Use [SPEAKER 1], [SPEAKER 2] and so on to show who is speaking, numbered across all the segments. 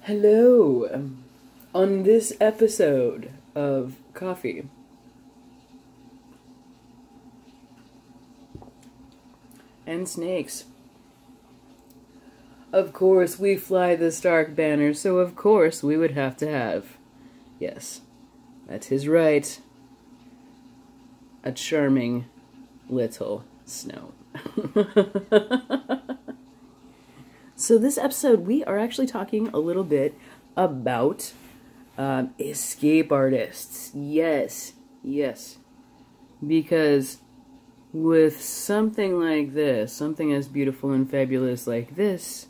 [SPEAKER 1] Hello! On this episode of Coffee and Snakes, of course we fly the Stark banner, so of course we would have to have, yes, that's his right, a charming little snow. So this episode, we are actually talking a little bit about escape artists. Yes. Because with something like this, something as beautiful and fabulous like this,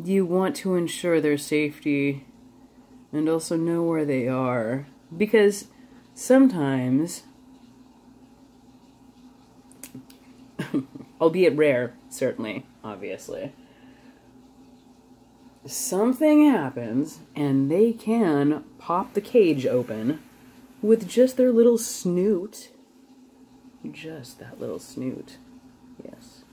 [SPEAKER 1] you want to ensure their safety and also know where they are. Because sometimes, albeit rare, certainly, obviously, something happens and they can pop the cage open with just their little snoot. Just that little snoot. Yes.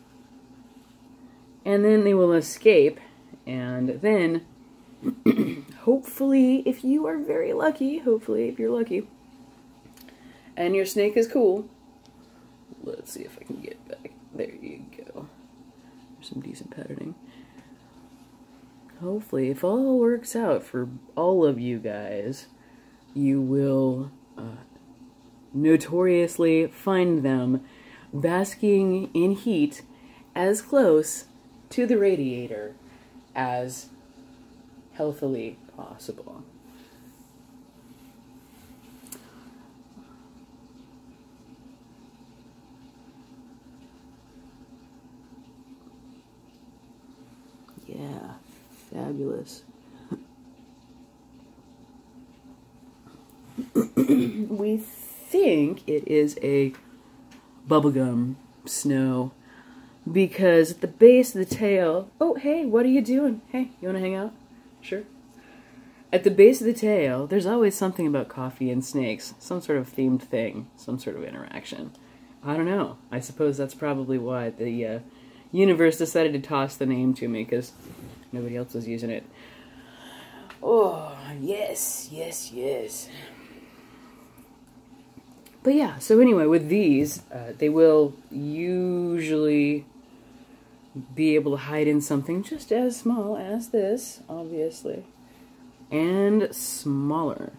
[SPEAKER 1] And then they will escape, and then hopefully, if you are very lucky, if you're lucky, and your snake is cool, let's see if I can get back. There you go. There's some decent patterning. Hopefully, if all works out for all of you guys, you will notoriously find them basking in heat as close to the radiator as healthily possible. Yeah, fabulous. We think it is a bubblegum snow because at the base of the tail... Oh, hey, what are you doing? Hey, you want to hang out? Sure. At the base of the tail, there's always something about coffee and snakes. Some sort of themed thing. Some sort of interaction. I don't know. I suppose that's probably why the universe decided to toss the name to me, because nobody else was using it. Oh, yes. But yeah, so anyway, with these, they will usually be able to hide in something just as small as this, obviously, and smaller.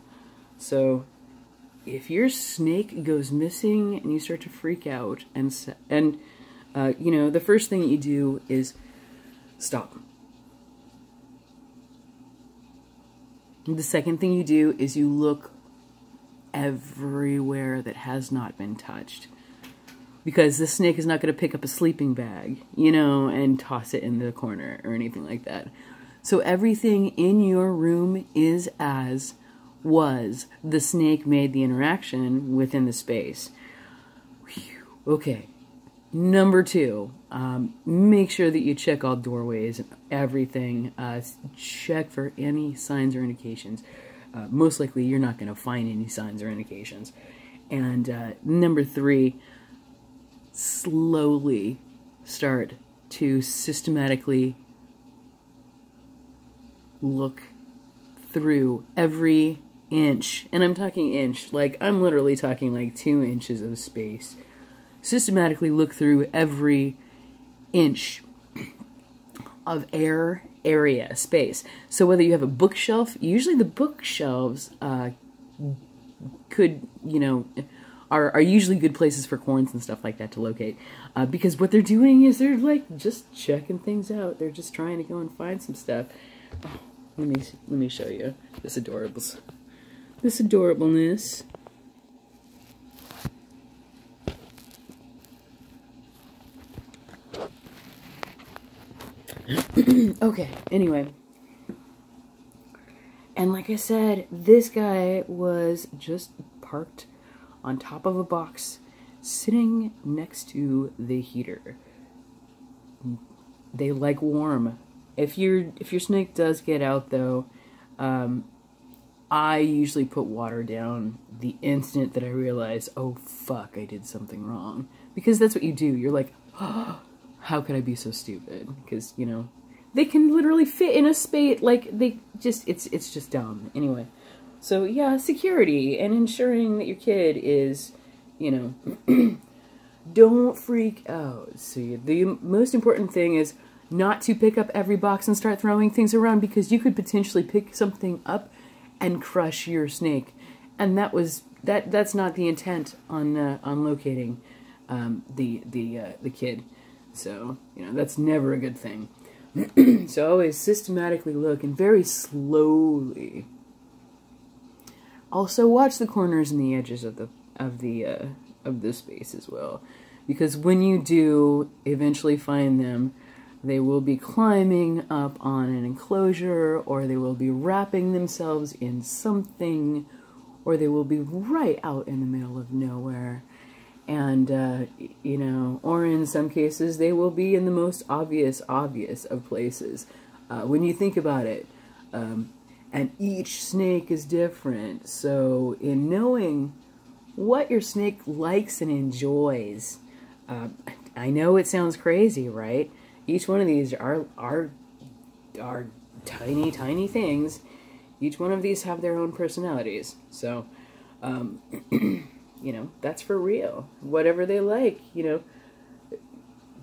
[SPEAKER 1] So if your snake goes missing and you start to freak out, and you know, the first thing you do is stop. The second thing you do is you look everywhere that has not been touched. Because the snake is not going to pick up a sleeping bag, you know, and toss it in the corner or anything like that. So everything in your room is as was the snake made the interaction within the space. Whew. Okay. Number 2, make sure that you check all doorways and everything. Check for any signs or indications. Most likely you're not going to find any signs or indications. And number 3, slowly start to systematically look through every inch. And I'm talking inch, like I'm literally talking like 2 inches of space. Systematically look through every inch of area, space. So whether you have a bookshelf, usually the bookshelves could, you know, are usually good places for corns and stuff like that to locate. Because what they're doing is they're like just checking things out. They're just trying to go and find some stuff. Oh, let me show you this adorableness. Okay, anyway. And like I said, this guy was just parked on top of a box, sitting next to the heater. They like warm. If your snake does get out, though, I usually put water down the instant that I realize, oh fuck, I did something wrong. Because that's what you do. You're like, oh, how could I be so stupid? Because, you know, they can literally fit in a space, like, they just, it's just dumb. Anyway, so yeah, security and ensuring that your kid is, you know, don't freak out. So the most important thing is not to pick up every box and start throwing things around, because you could potentially pick something up and crush your snake. And that's not the intent on locating the kid. So, you know, that's never a good thing. So always systematically look, and very slowly. Also watch the corners and the edges of the space as well, because when you do eventually find them, they will be climbing up on an enclosure, or they will be wrapping themselves in something, or they will be right out in the middle of nowhere. And, you know, or in some cases, they will be in the most obvious of places. When you think about it, and each snake is different. So in knowing what your snake likes and enjoys, I know it sounds crazy, right? Each one of these are tiny, tiny things. Each one of these have their own personalities. So, you know, that's for real. Whatever they like, you know,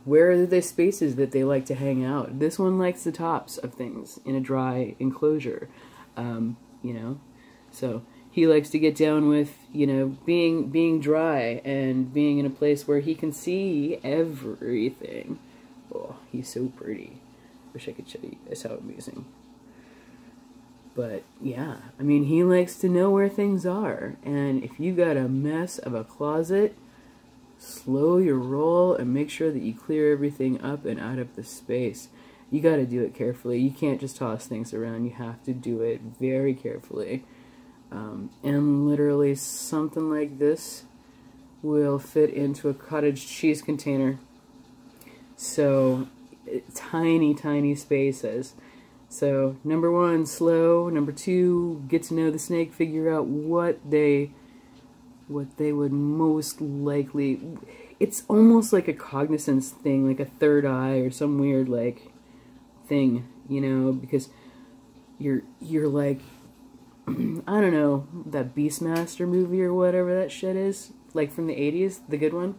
[SPEAKER 1] where are the spaces that they like to hang out? This one likes the tops of things in a dry enclosure, you know. So he likes to get down with, you know, being dry and being in a place where he can see everything. Oh, he's so pretty. Wish I could show you guys how amazing. But yeah, I mean, he likes to know where things are. And if you got a mess of a closet, slow your roll and make sure that you clear everything up and out of the space. You got to do it carefully. You can't just toss things around. You have to do it very carefully. And literally something like this will fit into a cottage cheese container. So, tiny, tiny spaces. So, number one, slow. Number two, get to know the snake. Figure out what they would most likely... It's almost like a cognizance thing, like a third eye or some weird, like, thing, you know, because you're like, I don't know, that Beastmaster movie or whatever that shit is, like from the 80s, the good one.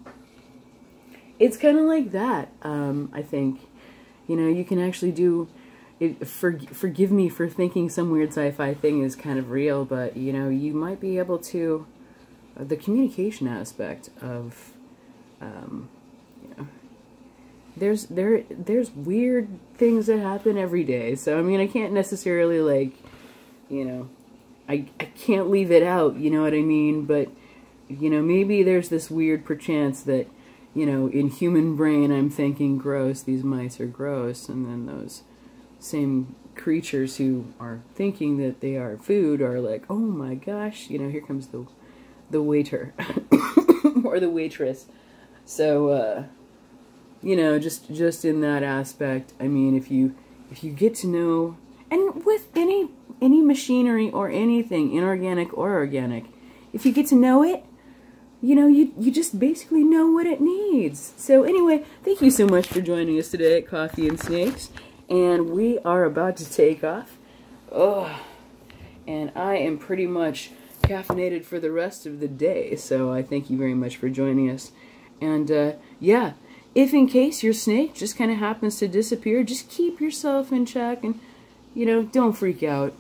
[SPEAKER 1] It's kind of like that, I think. You know, you can actually do... Forgive me for thinking some weird sci-fi thing is kind of real, but, you know, you might be able to... the communication aspect of... you know... There's weird things that happen every day, so, I mean, I can't necessarily, like, you know... I can't leave it out, you know what I mean? But, you know, maybe there's this weird perchance that... You know, in human brain, I'm thinking gross, these mice are gross, and then those same creatures who are thinking that they are food are like, oh my gosh, you know, here comes the waiter, or the waitress. So, you know, just in that aspect, I mean, if you get to know, and with any machinery or anything, inorganic or organic, if you get to know it, you know, you just basically know what it needs. So anyway, thank you so much for joining us today at Coffee and Snakes. And we are about to take off. Oh, and I am pretty much caffeinated for the rest of the day. So I thank you very much for joining us. And yeah, if in case your snake just kind of happens to disappear, just keep yourself in check and, you know, don't freak out.